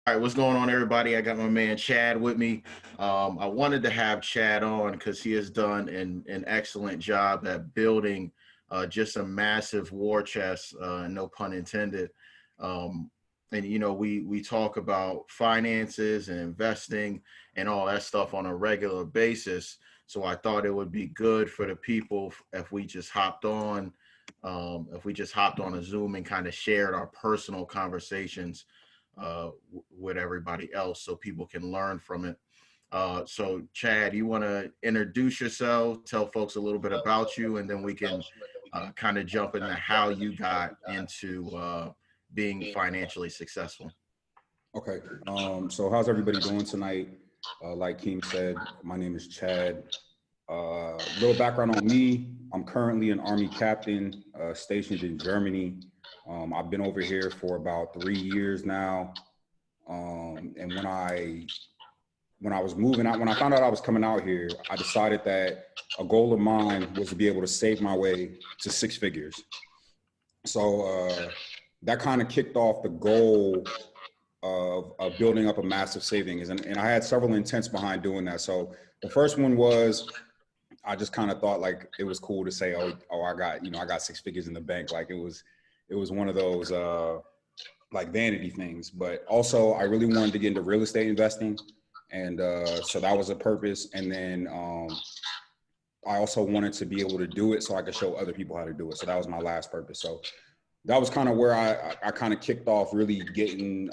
All right, what's going on, everybody? I got my man Chad with me. I wanted to have Chad on because he has done an excellent job at building just a massive war chest, no pun intended. Um, and we talk about finances and investing and all that stuff on a regular basis. So I thought it would be good for the people if we just hopped on, a Zoom and kind of shared our personal conversations with everybody else so people can learn from it. So, Chad, you want to introduce yourself, tell folks a little bit about you, and then we can kind of jump into how you got into being financially successful. Okay. So how's everybody doing tonight? Like Keem said, my name is Chad. Little background on me. I'm currently an Army captain stationed in Germany. I've been over here for about 3 years now. And when I was moving out, when I found out I was coming out here, I decided that a goal of mine was to be able to save my way to six figures. So that kind of kicked off the goal of building up a massive savings. And I had several intents behind doing that. So the first one was I just kind of thought like it was cool to say, oh, I got six figures in the bank. Like it was one of those like vanity things. But also I really wanted to get into real estate investing. And so that was a purpose. And then I also wanted to be able to do it so I could show other people how to do it. So that was my last purpose. So that was kind of where I kind of kicked off really getting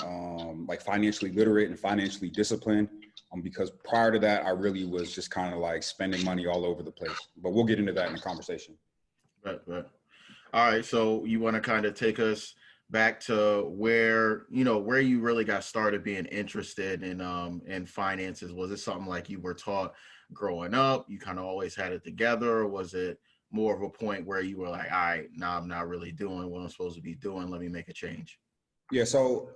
like financially literate and financially disciplined. Because prior to that, I really was just kind of like spending money all over the place. But we'll get into that in the conversation. Right. All right. So you want to kind of take us back to where you really got started being interested in finances. Was it something like you were taught growing up? You kind of always had it together, or was it more of a point where you were like, all right, now I'm not really doing what I'm supposed to be doing. Let me make a change. Yeah. So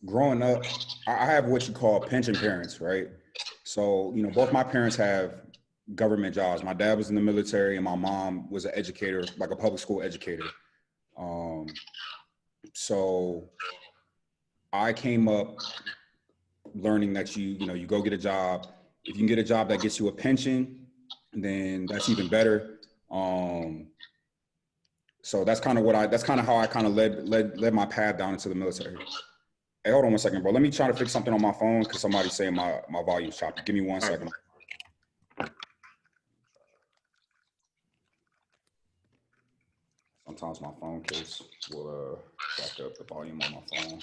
growing up, I have what you call pension parents, right? So, both my parents have government jobs. My dad was in the military and my mom was an educator, like a public school educator. Um, so I came up learning that you go get a job. If you can get a job that gets you a pension, then that's even better. So that's kind of how I kind of led my path down into the military. Hey, hold on one second, bro. Let me try to fix something on my phone because somebody's saying my volume's choppy. Give me one All right. second. Sometimes my phone case will back up the volume on my phone.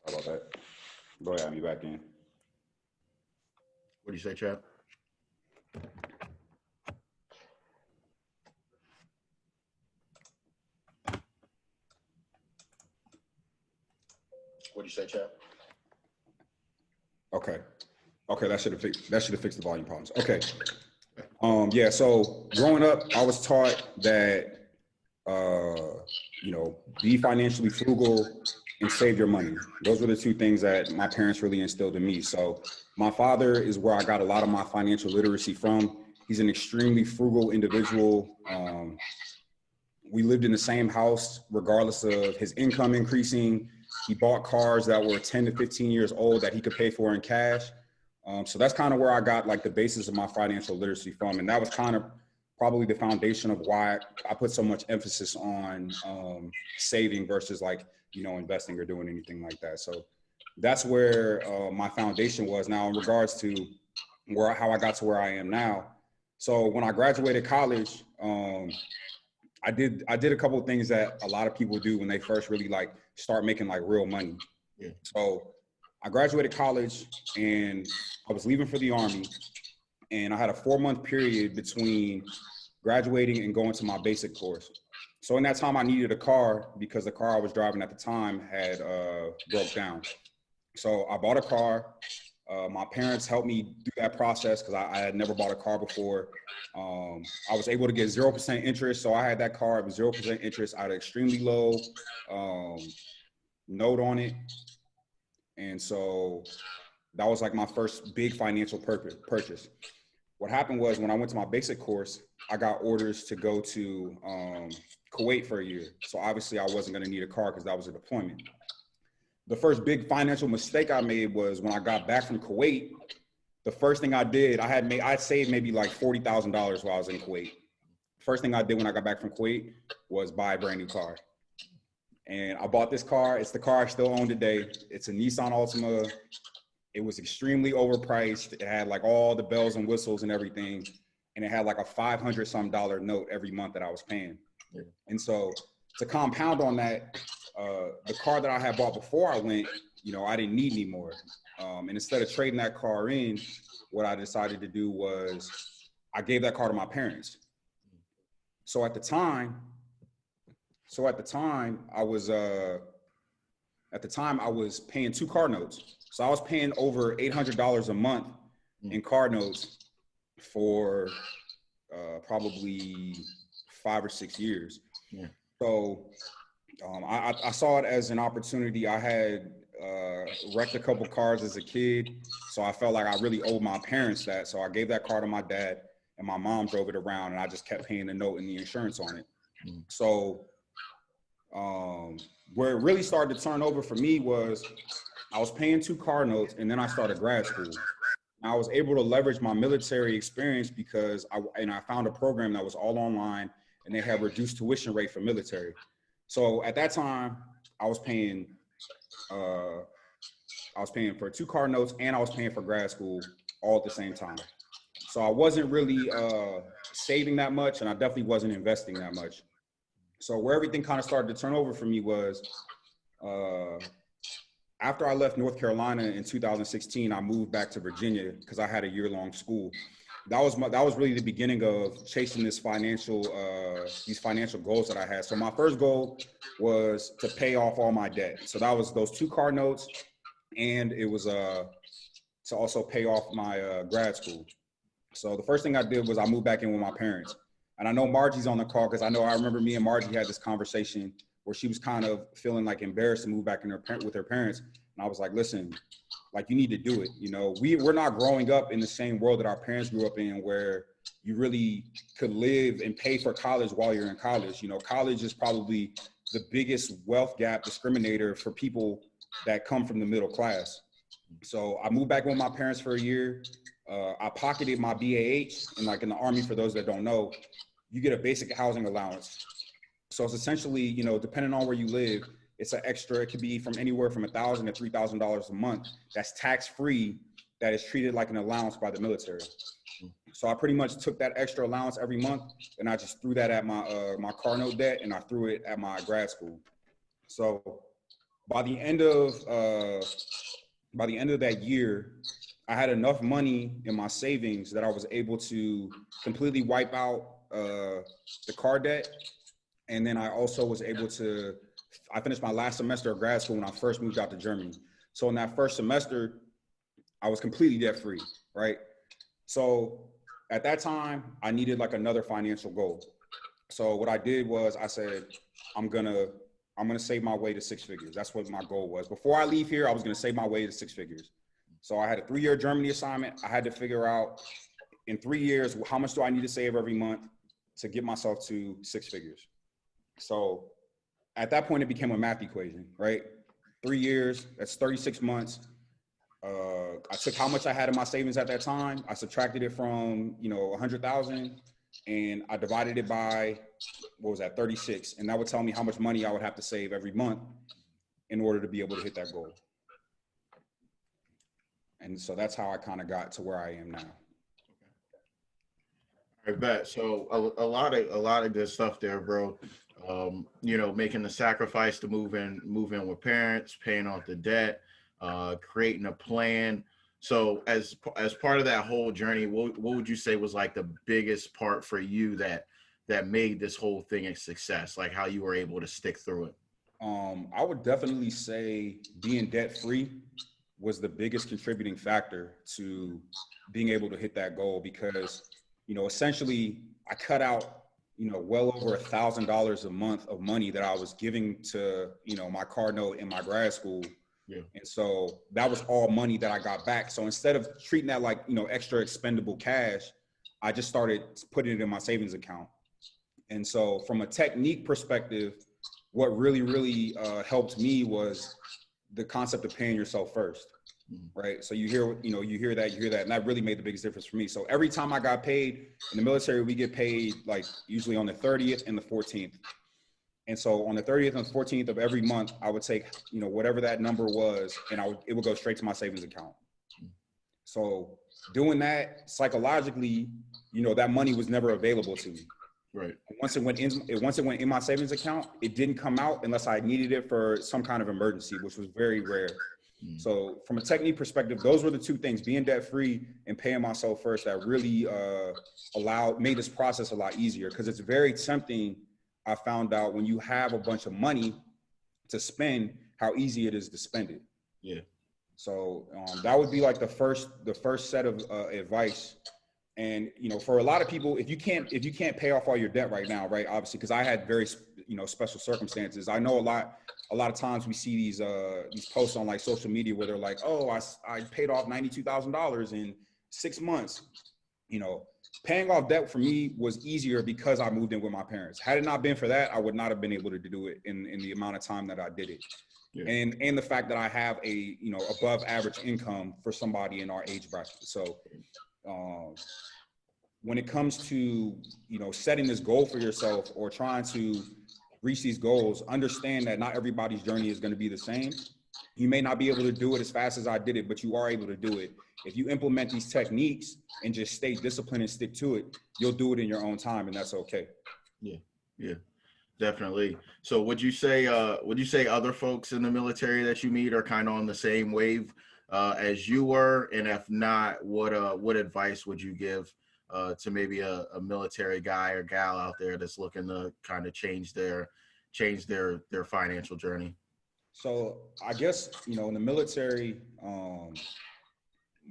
Sorry about that. Go ahead, me back in. What do you say, Chad? What do you say, Chad? Okay. Okay, that should have fixed the volume problems. Okay. Yeah. So growing up, I was taught that be financially frugal and save your money. Those were the two things that my parents really instilled in me. So my father is where I got a lot of my financial literacy from. He's an extremely frugal individual. We lived in the same house, regardless of his income increasing. He bought cars that were 10 to 15 years old that he could pay for in cash. So that's kind of where I got like the basis of my financial literacy from. And that was kind of probably the foundation of why I put so much emphasis on saving versus like, investing or doing anything like that. So that's where my foundation was. Now, in regards to how I got to where I am now. So when I graduated college, I did a couple of things that a lot of people do when they first really like start making like real money. Yeah. So I graduated college and I was leaving for the Army, and I had a 4-month period between graduating and going to my basic course. So in that time I needed a car because the car I was driving at the time had broke down. So I bought a car. My parents helped me do that process because I had never bought a car before. I was able to get 0% interest. So I had that car with 0% interest. I had an extremely low note on it. And so that was like my first big financial purchase. What happened was when I went to my basic course, I got orders to go to Kuwait for a year. So obviously I wasn't going to need a car because that was a deployment. The first big financial mistake I made was when I got back from Kuwait. The first thing I did, I saved maybe like $40,000 while I was in Kuwait. First thing I did when I got back from Kuwait was buy a brand new car. And I bought this car. It's the car I still own today. It's a Nissan Altima. It was extremely overpriced. It had like all the bells and whistles and everything. And it had like a $500 some note every month that I was paying. Yeah. And so to compound on that, the car that I had bought before I went, I didn't need anymore. And instead of trading that car in, what I decided to do was I gave that car to my parents. So at the time I was paying 2 car notes. So I was paying over $800 a month in car notes for probably 5 or 6 years. Yeah. So I saw it as an opportunity. I had wrecked a couple cars as a kid, so I felt like I really owed my parents that. So I gave that car to my dad, and my mom drove it around, and I just kept paying the note and the insurance on it. So where it really started to turn over for me was I was paying 2 car notes, and then I started grad school. And I was able to leverage my military experience because I found a program that was all online, and they had reduced tuition rate for military. So at that time, I was paying for 2 car notes, and I was paying for grad school all at the same time. So I wasn't really saving that much, and I definitely wasn't investing that much. So where everything kind of started to turn over for me was after I left North Carolina in 2016, I moved back to Virginia because I had a year-long school. That was really the beginning of chasing these financial goals that I had. So my first goal was to pay off all my debt. So that was those 2 car notes, and it was to also pay off my grad school. So the first thing I did was I moved back in with my parents. And I know Margie's on the call because I remember me and Margie had this conversation where she was kind of feeling like embarrassed to move back in with her parents. And I was like, listen, like, you need to do it. We're not growing up in the same world that our parents grew up in, where you really could live and pay for college while you're in college. College is probably the biggest wealth gap discriminator for people that come from the middle class. So I moved back with my parents for a year. I pocketed my BAH, and like in the Army, for those that don't know, you get a basic housing allowance. So it's essentially, depending on where you live, it's an extra. It could be from anywhere from $1,000 to $3,000 a month. That's tax-free. That is treated like an allowance by the military. So I pretty much took that extra allowance every month, and I just threw that at my car note debt, and I threw it at my grad school. So by the end of that year, I had enough money in my savings that I was able to completely wipe out the car debt. And then I also was able to, I finished my last semester of grad school when I first moved out to Germany. So in that first semester, I was completely debt free, right? So at that time, I needed like another financial goal. So what I did was I said, I'm gonna save my way to 6 figures. That's what my goal was. Before I leave here, I was gonna save my way to 6 figures. So I had a 3-year Germany assignment. I had to figure out in 3 years, how much do I need to save every month to get myself to 6 figures? So at that point, it became a math equation, right? 3 years, that's 36 months. I took how much I had in my savings at that time. I subtracted it from, 100,000, and I divided it by, 36. And that would tell me how much money I would have to save every month in order to be able to hit that goal. And so that's how I kind of got to where I am now. I bet. So a lot of good stuff there, bro. Making the sacrifice to move in with parents, paying off the debt, creating a plan. So as part of that whole journey, what would you say was like the biggest part for you that made this whole thing a success? Like how you were able to stick through it? I would definitely say being debt free was the biggest contributing factor to being able to hit that goal, because, essentially I cut out, well over $1,000 a month of money that I was giving to, my car note in my grad school Yeah. And so that was all money that I got back. So instead of treating that like, extra expendable cash, I just started putting it in my savings account. And so from a technique perspective, what really, really helped me was the concept of paying yourself first, right? So you hear that, and that really made the biggest difference for me. So every time I got paid in the military, we get paid like usually on the 30th and the 14th. And so on the 30th and 14th of every month, I would take, whatever that number was, and it would go straight to my savings account. So doing that psychologically, that money was never available to me. Right. Once it went in my savings account, it didn't come out unless I needed it for some kind of emergency, which was very rare. So from a technique perspective, those were the two things: being debt free and paying myself first. That really made this process a lot easier, because it's very tempting. I found out when you have a bunch of money to spend, how easy it is to spend it. Yeah. So that would be like the first set of advice. And for a lot of people, if you can't pay off all your debt right now, right? Obviously, because I had very special circumstances. I know a lot of times we see these posts on like social media where they're like, oh, I paid off $92,000 in 6 months. Paying off debt for me was easier because I moved in with my parents. Had it not been for that, I would not have been able to do it in the amount of time that I did it. Yeah. And the fact that I have a above average income for somebody in our age bracket. So when it comes to setting this goal for yourself or trying to reach these goals, understand that not everybody's journey is going to be the same. You may not be able to do it as fast as I did it, but you are able to do it. If you implement these techniques and just stay disciplined and stick to it, you'll do it in your own time, and that's okay. Yeah, definitely. So would you say other folks in the military that you meet are kind of on the same wave as you were? And if not, what advice would you give to maybe a military guy or gal out there that's looking to kind of change their financial journey? So I guess, in the military,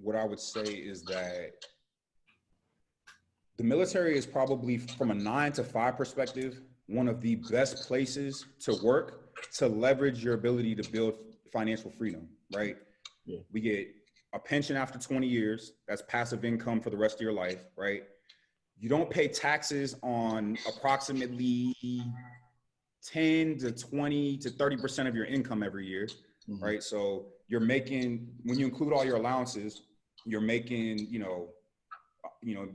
what I would say is that the military is probably, from a 9 to 5 perspective, one of the best places to work to leverage your ability to build financial freedom, right? Yeah. We get a pension after 20 years. That's passive income for the rest of your life, right? You don't pay taxes on approximately 10 to 20 to 30% of your income every year, right? So you're making, when you include all your allowances, you're making,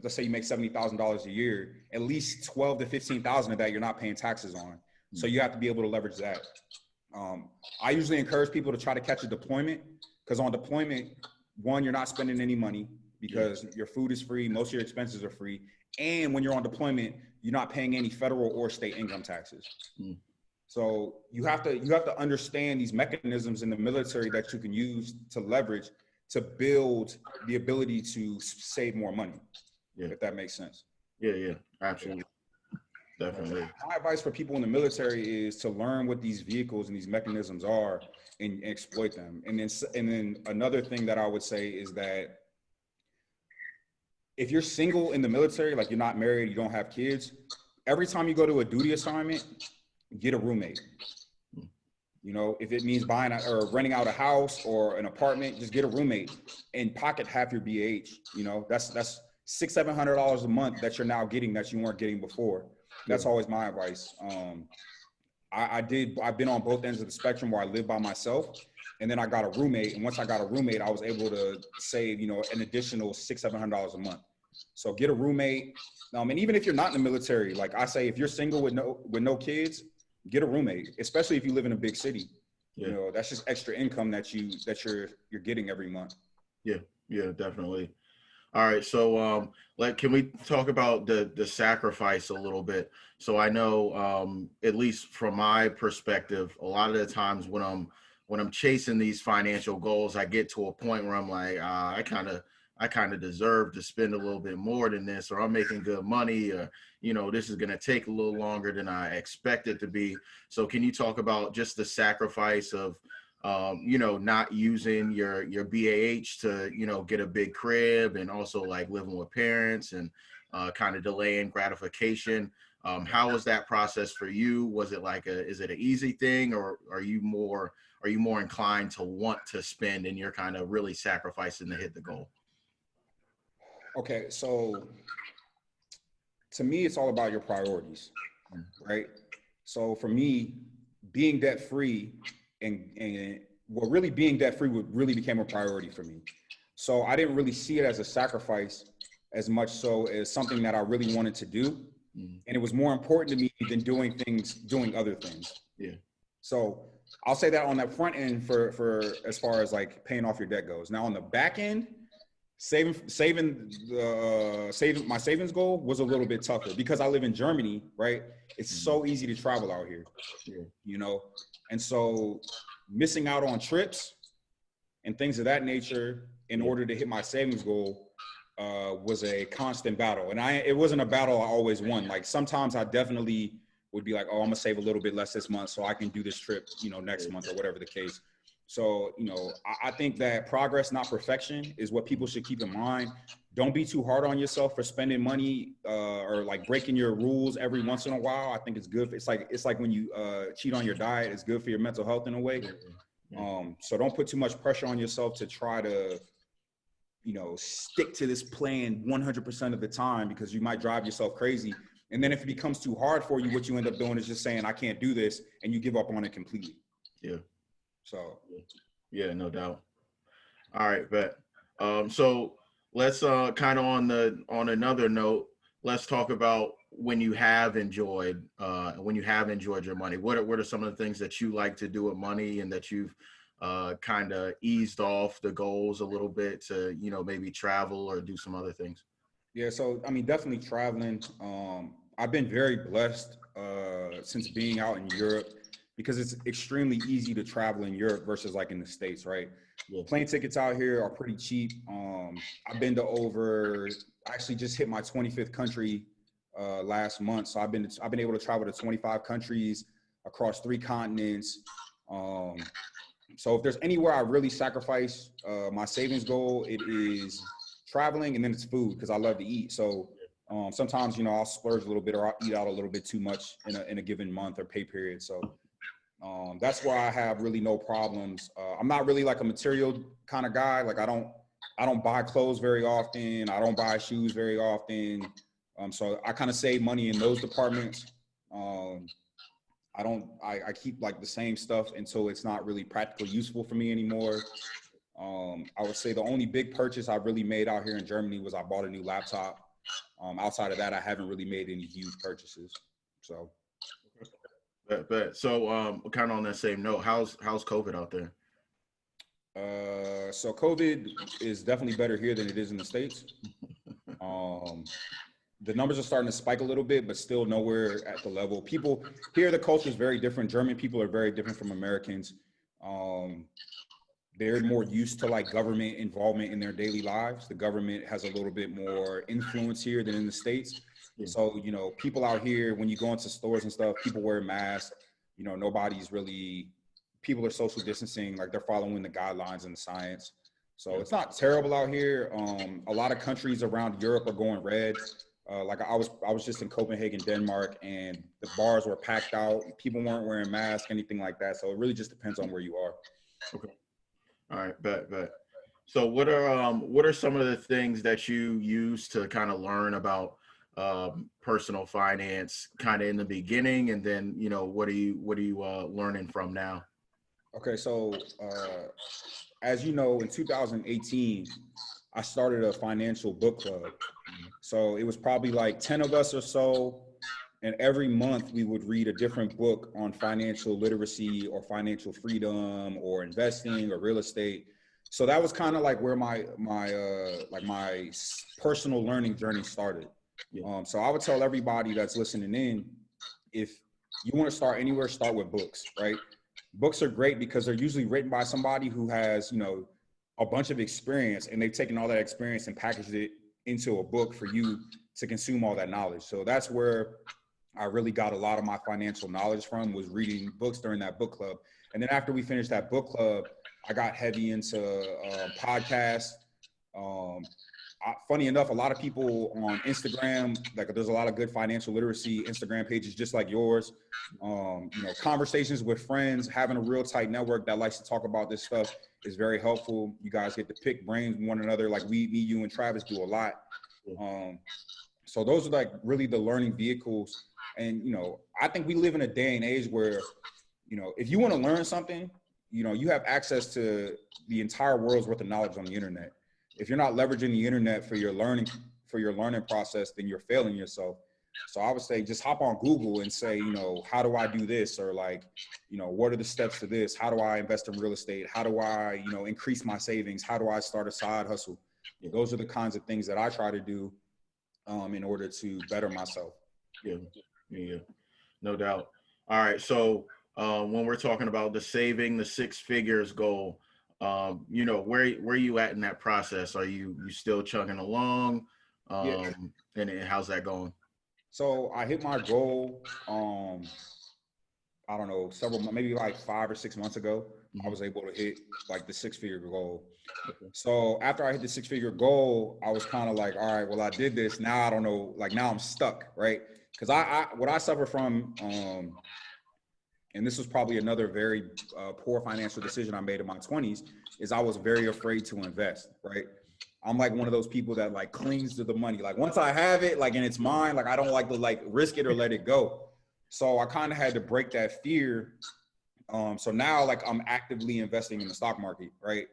let's say you make $70,000 a year, at least 12 to 15,000 of that you're not paying taxes on. So you have to be able to leverage that. I usually encourage people to try to catch a deployment, because on deployment, one, you're not spending any money because your food is free, most of your expenses are free. And when you're on deployment, you're not paying any federal or state income taxes. So you have to understand these mechanisms in the military that you can use to leverage to build the ability to save more money. If that makes sense. Yeah, absolutely. Definitely. My advice for people in the military is to learn what these vehicles and these mechanisms are and exploit them. And then another thing that I would say is that if you're single in the military, like you're not married, you don't have kids, every time you go to a duty assignment, get a roommate. If it means buying or renting out a house or an apartment, just get a roommate and pocket half your BH. That's $600-700 a month that you're now getting that you weren't getting before. That's always my advice. I've been on both ends of the spectrum where I live by myself, and then I got a roommate. And once I got a roommate, I was able to save, an additional $600-700 a month. So get a roommate. And even if you're not in the military, like I say, if you're single with no kids, get a roommate, especially if you live in a big city. That's just extra income that you're getting every month. Yeah, definitely. All right, so can we talk about the sacrifice a little bit? So I know, at least from my perspective, a lot of the times when I'm chasing these financial goals, I get to a point where I'm like, I kind of deserve to spend a little bit more than this, or I'm making good money, or this is going to take a little longer than I expect it to be. So can you talk about just the sacrifice of not using your BAH to, get a big crib, and also like living with parents, and kind of delaying gratification. How was that process for you? Was it like is it an easy thing, or are you more inclined to want to spend and you're kind of really sacrificing to hit the goal? Okay, so to me, it's all about your priorities, Mm. right? So for me, being debt free and well, really being debt free would really became a priority for me. So I didn't really see it as a sacrifice as much so as something that I really wanted to do. Mm. And it was more important to me than doing other things. Yeah. So I'll say that on that front end for as far as like paying off your debt goes. Now on the back end, saving my savings goal was a little bit tougher because I live in Germany, right? It's Mm. so easy to travel out here, Yeah. you know, and so missing out on trips and things of that nature in Yeah. order to hit my savings goal was a constant battle. And it wasn't a battle I always won. Like sometimes I definitely would be like, oh, I'm gonna save a little bit less this month so I can do this trip, next month or whatever the case. So, I think that progress, not perfection, is what people should keep in mind. Don't be too hard on yourself for spending money or like breaking your rules every once in a while. I think it's good. It's like when you cheat on your diet. It's good for your mental health in a way. Yeah. Yeah. So don't put too much pressure on yourself to try to, stick to this plan 100% of the time because you might drive yourself crazy. And then if it becomes too hard for you, what you end up doing is just saying, I can't do this. And you give up on it completely. Yeah. So, Yeah, no doubt. All right, bet. So let's kind of on another note, let's talk about when you have enjoyed your money. What are some of the things that you like to do with money, and that you've kind of eased off the goals a little bit to, maybe travel or do some other things? yeah, so I mean, definitely traveling. I've been very blessed since being out in Europe because it's extremely easy to travel in Europe versus like in the States, right? Yeah. Plane tickets out here are pretty cheap. I've been to I actually just hit my 25th country last month, so I've been able to travel to 25 countries across 3 continents. Um, so if there's anywhere I really sacrifice my savings goal, it is traveling, and then it's food because I love to eat. So sometimes I'll splurge a little bit or I'll eat out a little bit too much in a given month or pay period. So that's where I have really no problems. I'm not really like a material kind of guy. Like I don't buy clothes very often. I don't buy shoes very often. So I kind of save money in those departments. Um, I keep like the same stuff until it's not really practically useful for me anymore. I would say the only big purchase I really made out here in Germany was I bought a new laptop. Outside of that, I haven't really made any huge purchases. So, Bet. So kind of on that same note, how's COVID out there? so COVID is definitely better here than it is in the States. Um, the numbers are starting to spike a little bit, but still nowhere at the level. People here, the culture is very different. German people are very different from Americans. Um, they're more used to like government involvement in their daily lives. The government has a little bit more influence here than in the States. Yeah. So, people out here, when you go into stores and stuff, people wear masks. People are social distancing, like they're following the guidelines and the science. So it's not terrible out here. A lot of countries around Europe are going red. Like I was just in Copenhagen, Denmark, and the bars were packed out. People weren't wearing masks, anything like that. So it really just depends on where you are. Okay. All right, bet. So what are some of the things that you use to kind of learn about personal finance kind of in the beginning, and then what are you learning from now? Okay, so as you know, in 2018, I started a financial book club. So it was probably like 10 of us or so. And every month we would read a different book on financial literacy or financial freedom or investing or real estate. So that was kind of like where my personal learning journey started. Yeah. So I would tell everybody that's listening in, if you want to start anywhere, start with books, right? Books are great because they're usually written by somebody who has, a bunch of experience, and they've taken all that experience and packaged it into a book for you to consume all that knowledge. So that's where I really got a lot of my financial knowledge from was reading books during that book club. And then after we finished that book club, I got heavy into podcasts. Funny enough, a lot of people on Instagram, like there's a lot of good financial literacy Instagram pages just like yours. Conversations with friends, having a real tight network that likes to talk about this stuff is very helpful. You guys get to pick brains with one another, like me, you, and Travis do a lot. So those are like really the learning vehicles. And, I think we live in a day and age where, if you want to learn something, you have access to the entire world's worth of knowledge on the internet. If you're not leveraging the internet for your learning process, then you're failing yourself. So I would say just hop on Google and say, how do I do this? Or like, what are the steps to this? How do I invest in real estate? How do I, increase my savings? How do I start a side hustle? Those are the kinds of things that I try to do in order to better myself. Yeah, no doubt. All right. So when we're talking about the saving, the 6 figures goal, where you at in that process? Are you still chugging along? And how's that going? So I hit my goal, I don't know, maybe like 5 or 6 months ago. I was able to hit like the 6-figure goal. So after I hit the 6-figure goal, I was kind of like, all right, well, I did this. Now I don't know, like now I'm stuck, right? Because what I suffer from, and this was probably another very poor financial decision I made in my 20s, is I was very afraid to invest, right? I'm like one of those people that like clings to the money. Like once I have it, like and it's mine, like I don't like to like risk it or let it go. So I kind of had to break that fear. So now like I'm actively investing in the stock market, right?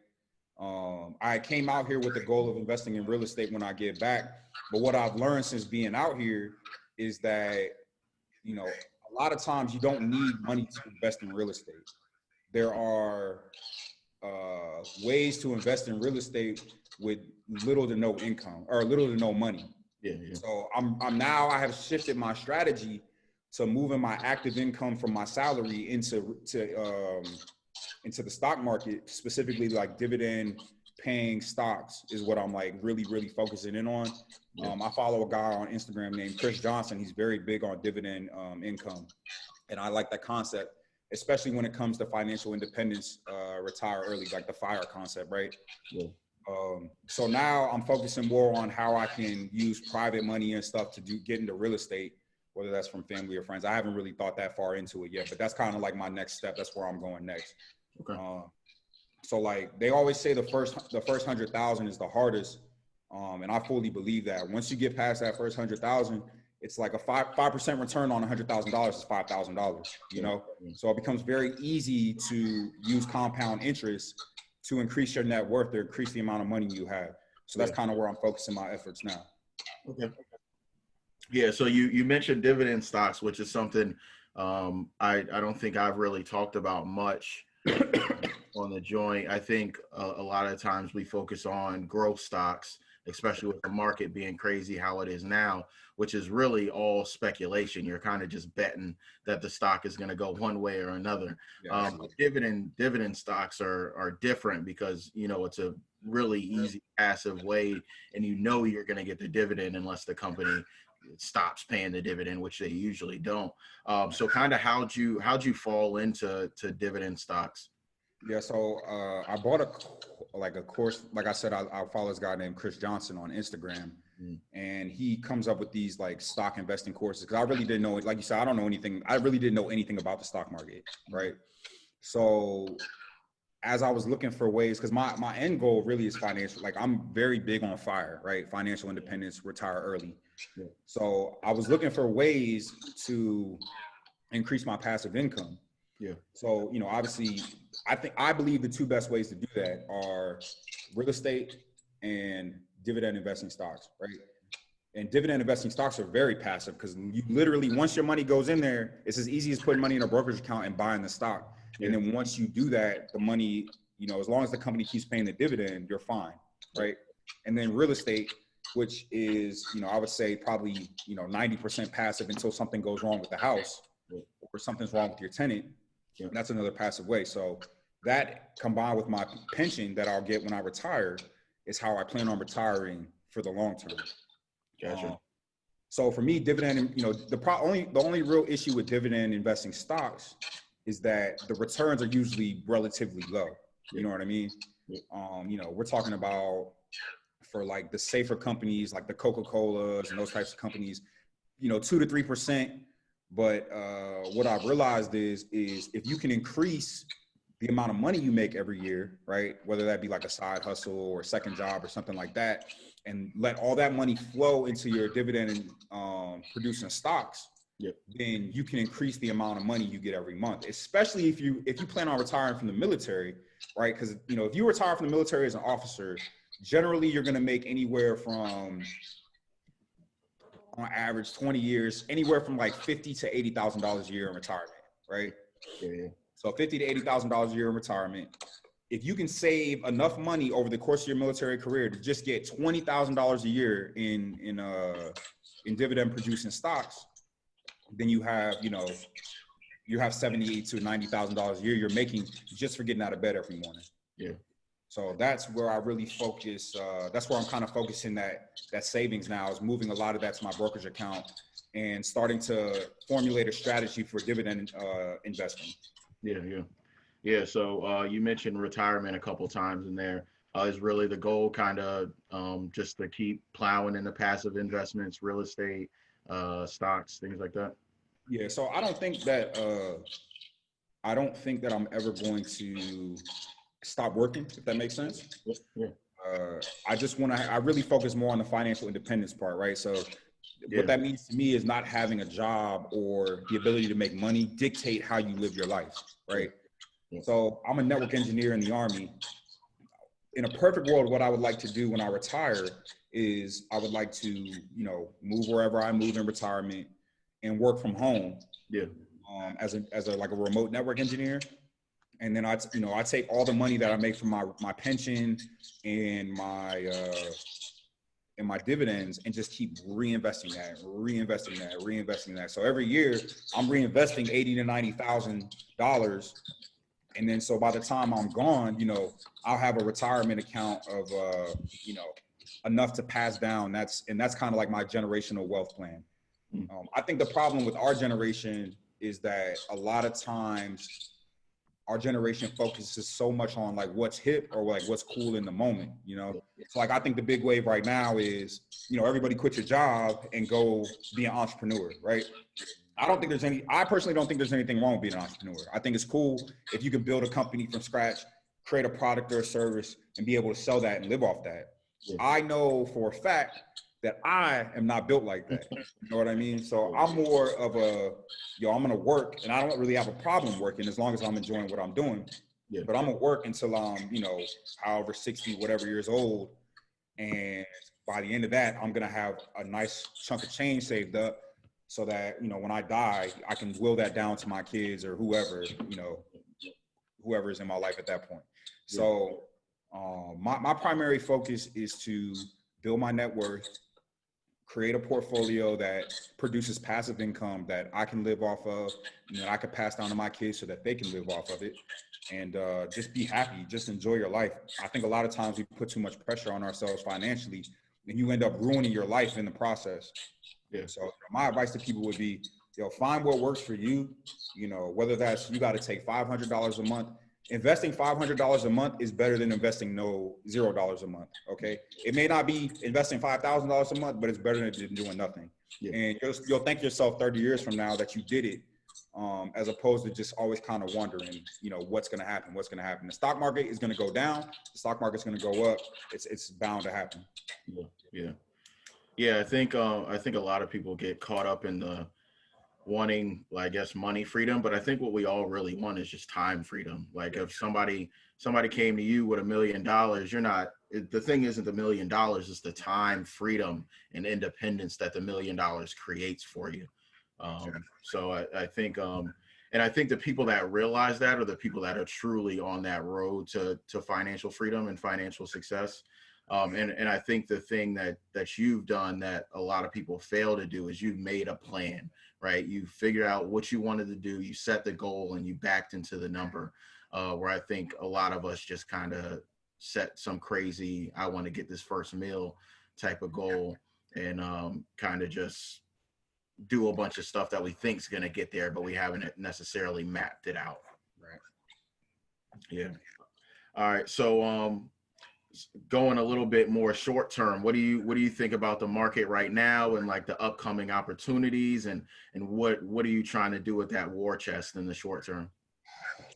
I came out here with the goal of investing in real estate when I get back. But what I've learned since being out here is that, a lot of times you don't need money to invest in real estate. There are ways to invest in real estate with little to no income or little to no money. So I have shifted my strategy to moving my active income from my salary into the stock market, specifically like dividend paying stocks is what I'm like really, really focusing in on. I follow a guy on Instagram named Chris Johnson. He's very big on dividend income. And I like that concept, especially when it comes to financial independence, retire early, like the FIRE concept, right? So now I'm focusing more on how I can use private money and stuff to get into real estate, whether that's from family or friends. I haven't really thought that far into it yet, but that's kind of like my next step. That's where I'm going next. So like they always say the first 100,000 is the hardest. And I fully believe that once you get past that first 100,000, it's like a 5% return on $100,000 is $5,000, So it becomes very easy to use compound interest to increase your net worth or increase the amount of money you have. So that's kind of where I'm focusing my efforts now. Okay. Yeah. So you mentioned dividend stocks, which is something I don't think I've really talked about much on the joint. I think a lot of times we focus on growth stocks, especially with the market being crazy how it is now, which is really all speculation. You're kind of just betting that the stock is going to go one way or another. Dividend stocks are different because, it's a really easy passive way, and you're going to get the dividend unless the company stops paying the dividend, which they usually don't. So kind of how'd you fall into dividend stocks? Yeah, so I bought a course. Like I said, I follow this guy named Chris Johnson on Instagram, and he comes up with these like stock investing courses. Because I really didn't know, like you said, I don't know anything. I really didn't know anything about the stock market, right? So as I was looking for ways, because my end goal really is financial. Like I'm very big on FIRE, right? Financial independence, retire early. So I was looking for ways to increase my passive income. So, obviously, I believe the 2 best ways to do that are real estate and dividend investing stocks, right? And dividend investing stocks are very passive because you literally, once your money goes in there, it's as easy as putting money in a brokerage account and buying the stock. And then once you do that, the money, as long as the company keeps paying the dividend, you're fine, right? And then real estate, which is, I would say probably, 90% passive until something goes wrong with the house or something's wrong with your tenant. That's another passive way. So that combined with my pension that I'll get when I retire is how I plan on retiring for the long term. Gotcha. So for me, dividend, the only real issue with dividend investing stocks is that the returns are usually relatively low. You know what I mean? Yeah. We're talking about for like the safer companies, like the Coca-Colas and those types of companies, 2 to 3%. But what I've realized is if you can increase the amount of money you make every year, right? Whether that be like a side hustle or a second job or something like that, and let all that money flow into your dividend producing stocks, Yeah. then you can increase the amount of money you get every month. Especially if you plan on retiring from the military, right? Because if you retire from the military as an officer, generally you're going to make anywhere from, on average, 20 years, anywhere from like $50,000 to $80,000 a year in retirement, right? Yeah. So $50,000 to $80,000 a year in retirement. If you can save enough money over the course of your military career to just get $20,000 a year in dividend producing stocks, then you have $78,000 to $90,000 a year you're making just for getting out of bed every morning. Yeah. So that's where I really focus. That's where I'm kind of focusing that savings now, is moving a lot of that to my brokerage account and starting to formulate a strategy for dividend investing. Yeah. So you mentioned retirement a couple times in there. Is really the goal kind of just to keep plowing into passive investments, real estate, stocks, things like that? Yeah. So I don't think that I'm ever going to stop working, if that makes sense. Yeah. I really focus more on the financial independence part, right? So what that means to me is not having a job or the ability to make money dictate how you live your life, right? Yeah. So I'm a network engineer in the Army. In a perfect world, what I would like to do when I retire is I would like to, move wherever I move in retirement and work from home. Yeah. As a like a remote network engineer. And then I take all the money that I make from my pension and my dividends and just keep reinvesting that. So every year I'm reinvesting $80,000 to $90,000. And then so by the time I'm gone, I'll have a retirement account of enough to pass down. That's kind of like my generational wealth plan. I think the problem with our generation is that a lot of times our generation focuses so much on like what's hip or like what's cool in the moment, So like I think the big wave right now is, everybody quit your job and go be an entrepreneur, right? I personally don't think there's anything wrong with being an entrepreneur. I think it's cool if you can build a company from scratch, create a product or a service, and be able to sell that and live off that. Yeah. I know for a fact that I am not built like that. You know what I mean? So I'm more of I'm going to work, and I don't really have a problem working as long as I'm enjoying what I'm doing. Yeah. But I'm going to work until I'm, however 60, whatever years old. And by the end of that, I'm going to have a nice chunk of change saved up so that, when I die, I can will that down to my kids or whoever is in my life at that point. Yeah. So my primary focus is to build my net worth, create a portfolio that produces passive income that I can live off of, and that I can pass down to my kids so that they can live off of it, and just be happy, just enjoy your life. I think a lot of times we put too much pressure on ourselves financially, and you end up ruining your life in the process. Yeah. So my advice to people would be, find what works for you. Whether that's you got to take $500 a month. Investing $500 a month is better than investing $0 a month. Okay. It may not be investing $5,000 a month, but it's better than doing nothing. Yeah. And you'll thank yourself 30 years from now that you did it, as opposed to just always kind of wondering, what's going to happen. The stock market is going to go down. The stock market's going to go up. It's bound to happen. Yeah. I think a lot of people get caught up in the wanting, I guess, money freedom, but I think what we all really want is just time freedom. Like if somebody came to you with $1 million, the thing isn't the $1 million, it's the time freedom and independence that the $1 million creates for you. So I think, and I think the people that realize that are the people that are truly on that road to financial freedom and financial success. And I think the thing that you've done that a lot of people fail to do is you've made a plan, right? You figure out what you wanted to do, you set the goal, and you backed into the number, where I think a lot of us just kind of set some crazy, I want to get this first meal type of goal. and kind of just do a bunch of stuff that we think is going to get there, but we haven't necessarily mapped it out. Right. Yeah. All right. So going a little bit more short term, what do you think about the market right now and like the upcoming opportunities, and what are you trying to do with that war chest in the short term?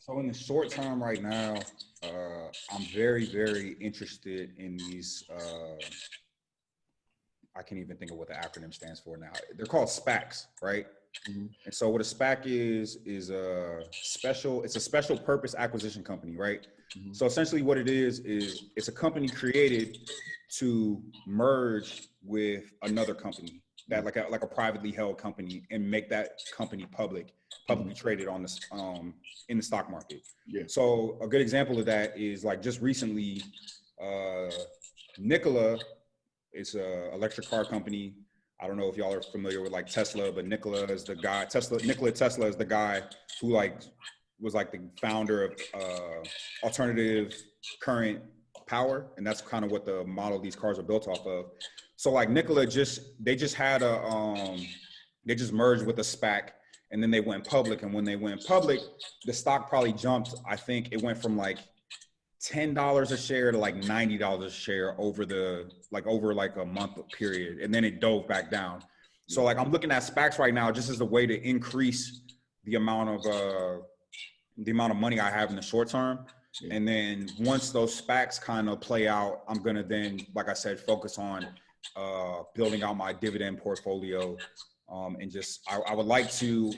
So in the short term right now, I'm very, very interested in these. I can't even think of what the acronym stands for now. They're called SPACs, right? Mm-hmm. And so what a SPAC is it's a special purpose acquisition company, right? Mm-hmm. So essentially what it is it's a company created to merge with another company that like a privately held company and make that company publicly traded on this in the stock market. Yeah. So a good example of that is like just recently, Nikola, it's a electric car company. I don't know if y'all are familiar with like Tesla, but Nikola Tesla is the guy who like was like the founder of alternative current power, and that's kind of what the model of these cars are built off of. So like Nikola they just merged with a SPAC, and then they went public. And when they went public, the stock probably jumped. I think it went from like $10 a share to like $90 a share over a month period, and then it dove back down. So like I'm looking at SPACs right now just as a way to increase the amount of money I have in the short term. Yeah. And then once those SPACs kind of play out, I'm gonna then, like I said, focus on building out my dividend portfolio. And just I would like to,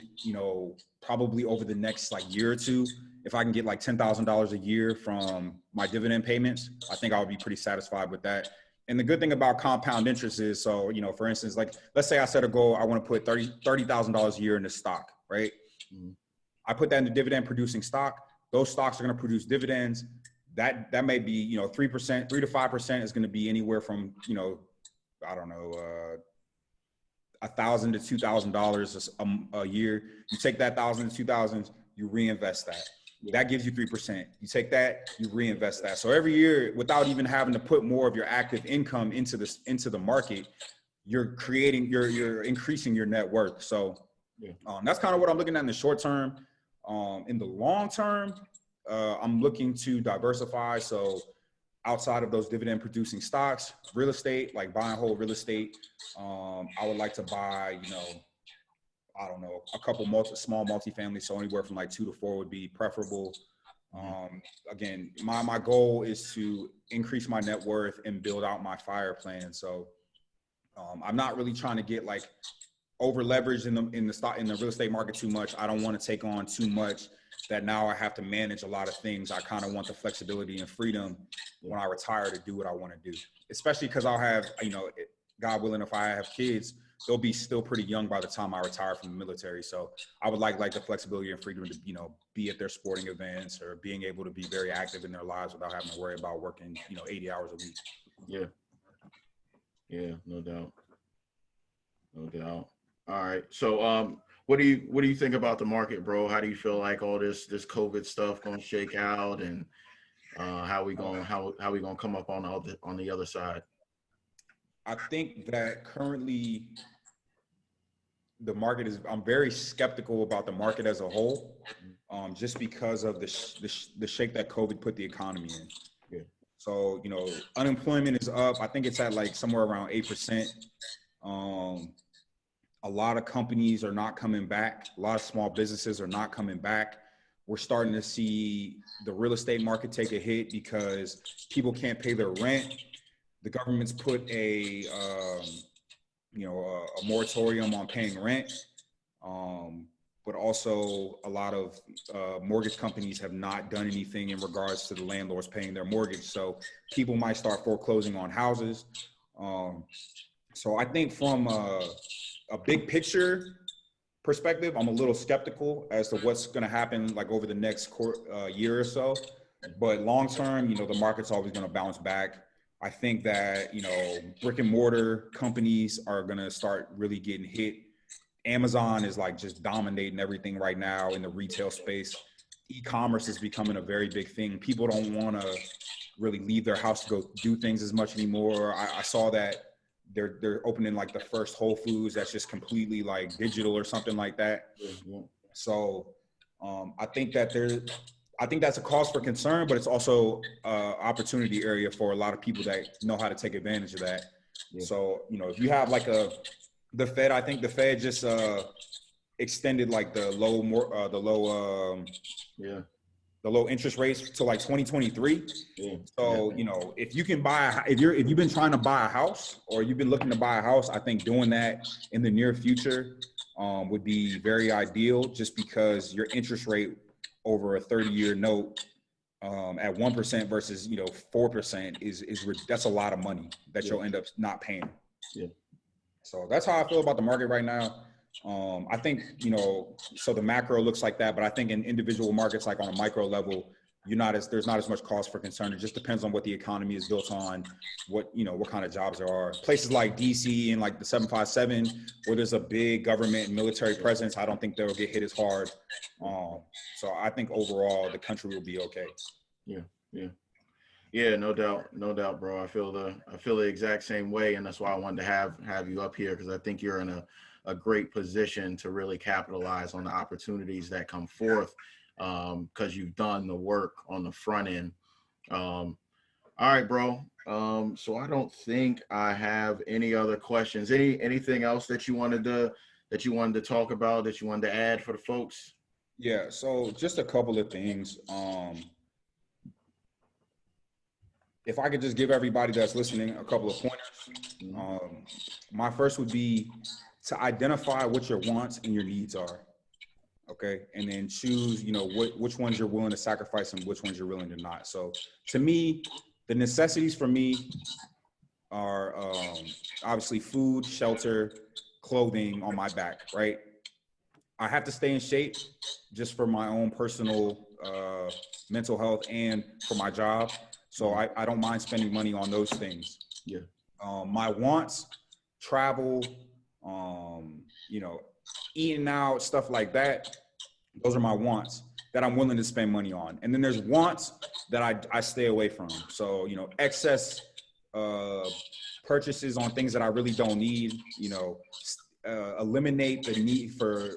probably over the next like year or two, if I can get like $10,000 a year from my dividend payments, I think I would be pretty satisfied with that. And the good thing about compound interest is, so, for instance, like, let's say I set a goal, I want to put $30,000 a year into stock, right? Mm-hmm. I put that into dividend producing stock. Those stocks are going to produce dividends. That may be, 3%, 3 to 5% is going to be anywhere from, I don't know, $1,000 to $2,000 a year. You take that $1,000 to $2,000, you reinvest that. That gives you 3%. You take that, you reinvest that. So every year, without even having to put more of your active income into the market, you're increasing your net worth. So that's kind of what I'm looking at in the short term. In the long term, I'm looking to diversify. So outside of those dividend producing stocks, real estate, like buy and hold real estate. I would like to buy, I don't know, a couple small multifamily. So anywhere from like 2 to 4 would be preferable. Again, my goal is to increase my net worth and build out my FIRE plan. So I'm not really trying to get like over leveraged in the real estate market too much. I don't want to take on too much that now I have to manage a lot of things. I kind of want the flexibility and freedom when I retire to do what I want to do, especially because I'll have, God willing, if I have kids, they'll be still pretty young by the time I retire from the military. So I would like the flexibility and freedom to, be at their sporting events or being able to be very active in their lives without having to worry about working, 80 hours a week. Yeah. Yeah, no doubt. No doubt. All right. So, what do you think about the market, bro? How do you feel like all this COVID stuff gonna shake out, and how we gonna come up on the other side? I think that currently the market I'm very skeptical about the market as a whole, just because of the shake that COVID put the economy in. Yeah. So, unemployment is up. I think it's at like somewhere around 8%. A lot of companies are not coming back. A lot of small businesses are not coming back. We're starting to see the real estate market take a hit because people can't pay their rent. The government's put a moratorium on paying rent. But also a lot of mortgage companies have not done anything in regards to the landlords paying their mortgage. So people might start foreclosing on houses. So I think from a big picture perspective, I'm a little skeptical as to what's going to happen like over the next year or so. But long term, the market's always going to bounce back. I think that, brick and mortar companies are going to start really getting hit. Amazon is like just dominating everything right now in the retail space. E-commerce is becoming a very big thing. People don't want to really leave their house to go do things as much anymore. I saw that they're opening like the first Whole Foods that's just completely like digital or something like that. Yeah. So I think that I think that's a cause for concern, but it's also opportunity area for a lot of people that know how to take advantage of that. Yeah. So, you know, if you have like the Fed, I think the Fed just extended like the low interest rates to like 2023. Yeah. So, you know, if you can if you've been trying to buy a house or you've been looking to buy a house, I think doing that in the near future would be very ideal, just because your interest rate over a 30-year note at 1% versus, you know, 4% is that's a lot of money that you'll end up not paying. Yeah. So that's how I feel about the market right now. I think, you know, so the macro looks like that, but I think in individual markets, like on a micro level, there's not as much cause for concern. It just depends on what the economy is built on, what kind of jobs there are. Places like DC and like the 757, where there's a big government and military presence, I don't think they'll get hit as hard. So I think overall the country will be okay. Yeah, no doubt, bro. I feel the exact same way, and that's why I wanted to have you up here, because I think you're in a great position to really capitalize on the opportunities that come forth, because you've done the work on the front end. All right, bro. So I don't think I have any other questions. Anything else that you wanted to talk about, that you wanted to add for the folks? Yeah. So just a couple of things. If I could just give everybody that's listening a couple of pointers. My first would be to identify what your wants and your needs are. Okay. And then choose, you know, which ones you're willing to sacrifice and which ones you're willing to not. So to me, the necessities for me are obviously food, shelter, clothing on my back, right? I have to stay in shape just for my own personal mental health and for my job. So I don't mind spending money on those things. Yeah. My wants, travel, you know, eating out, stuff like that. Those are my wants that I'm willing to spend money on. And then there's wants that I stay away from. So, you know, excess purchases on things that I really don't need, you know, eliminate the need for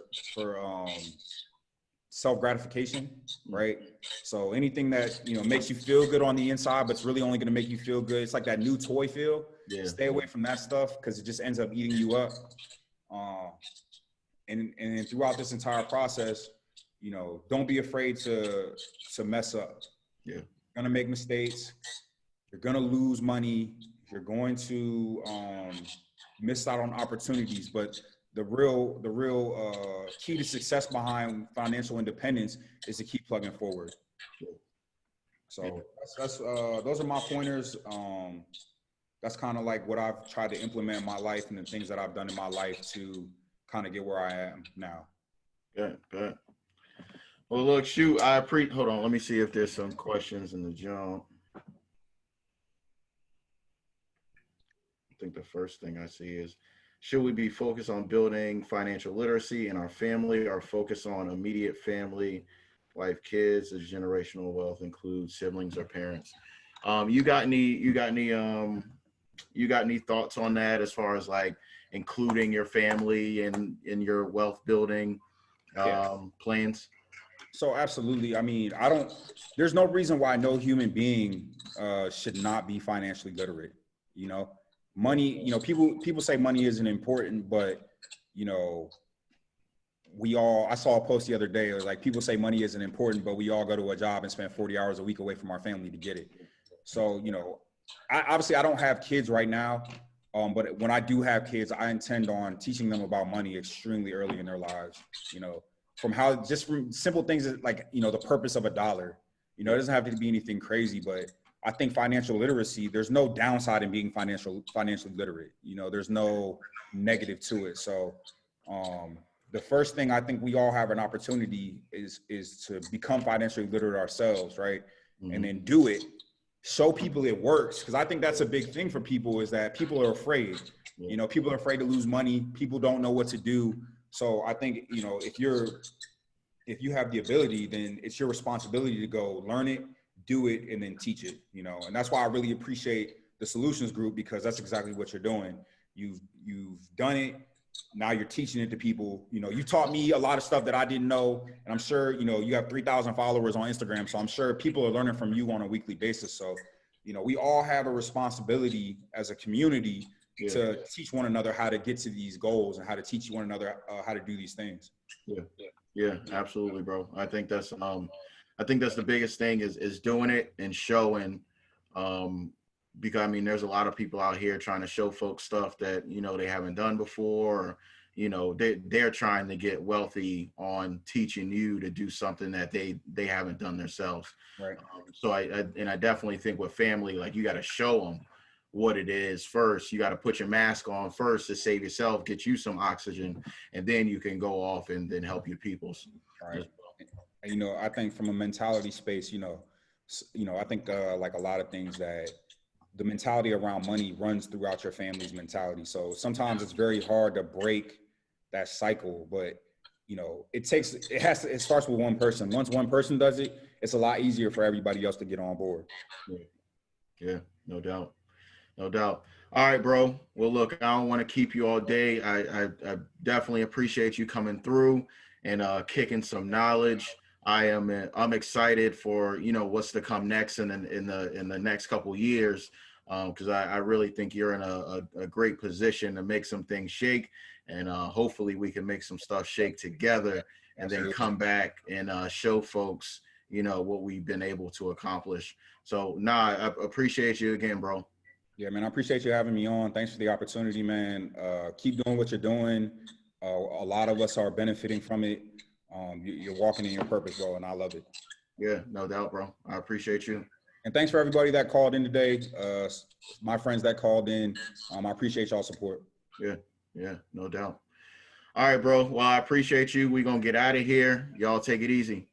self-gratification, right? So anything that, you know, makes you feel good on the inside, but it's really only going to make you feel good. It's like that new toy feel. Yeah. Stay away from that stuff, because it just ends up eating you up. And throughout this entire process, you know, don't be afraid to mess up. Yeah. You're going to make mistakes. You're going to lose money. You're going to miss out on opportunities, but the real key to success behind financial independence is to keep plugging forward. So that's those are my pointers. That's kind of like what I've tried to implement in my life and the things that I've done in my life to kind of get where I am now. Good. Well, look, shoot, hold on. Let me see if there's some questions in the jump. I think the first thing I see is, should we be focused on building financial literacy in our family, or focus on immediate family, wife, kids, as generational wealth includes siblings or parents? You got any thoughts on that, as far as like including your family in your wealth building plans? So absolutely. I mean, there's no reason why no human being should not be financially literate. You know, money, you know, people say money isn't important, but, you know, I saw a post the other day, it was like, people say money isn't important, but we all go to a job and spend 40 hours a week away from our family to get it. So, you know, obviously I don't have kids right now, but when I do have kids, I intend on teaching them about money extremely early in their lives, you know, from simple things like, you know, the purpose of a dollar. You know, it doesn't have to be anything crazy, but I think financial literacy, there's no downside in being financially literate. You know, there's no negative to it. So the first thing I think we all have an opportunity is to become financially literate ourselves, right? Mm-hmm. And then do it, show people it works. Because I think that's a big thing for people, is that people are afraid. Yeah. You know, people are afraid to lose money. People don't know what to do. So I think, you know, if you have the ability, then it's your responsibility to go learn it, do it, and then teach it, you know. And that's why I really appreciate the Solutions Group, because that's exactly what you're doing. you've done it. Now you're teaching it to people. You know, you taught me a lot of stuff that I didn't know. And I'm sure, you know, you have 3,000 followers on Instagram. So I'm sure people are learning from you on a weekly basis. So, you know, we all have a responsibility as a community to teach one another how to get to these goals and how to teach one another how to do these things. Yeah, absolutely, bro. I think that's the biggest thing is doing it and showing, because I mean, there's a lot of people out here trying to show folks stuff that, you know, they haven't done before, or, you know, they're trying to get wealthy on teaching you to do something that they haven't done themselves. Right. So I definitely think with family, like, you got to show them what it is first. You got to put your mask on first to save yourself, get you some oxygen, and then you can go off and then help your peoples. Right. And, you know, I think from a mentality space, you know, I think like a lot of things that the mentality around money runs throughout your family's mentality. So sometimes it's very hard to break that cycle, but you know, it starts with one person. Once one person does it, it's a lot easier for everybody else to get on board. Yeah, no doubt. No doubt. All right, bro. Well, look, I don't want to keep you all day. I definitely appreciate you coming through and kicking some knowledge. I'm excited for, you know, what's to come next in the next couple of years, because I really think you're in a great position to make some things shake, and hopefully we can make some stuff shake together, and then come back and show folks, you know, what we've been able to accomplish. So, I appreciate you again, bro. Yeah, man, I appreciate you having me on. Thanks for the opportunity, man. Keep doing what you're doing. A lot of us are benefiting from it. You're walking in your purpose, bro, and I love it. Yeah, no doubt, bro. I appreciate you. And thanks for everybody that called in today. My friends that called in, I appreciate y'all's support. Yeah, no doubt. All right, bro. Well, I appreciate you. We're going to get out of here. Y'all take it easy.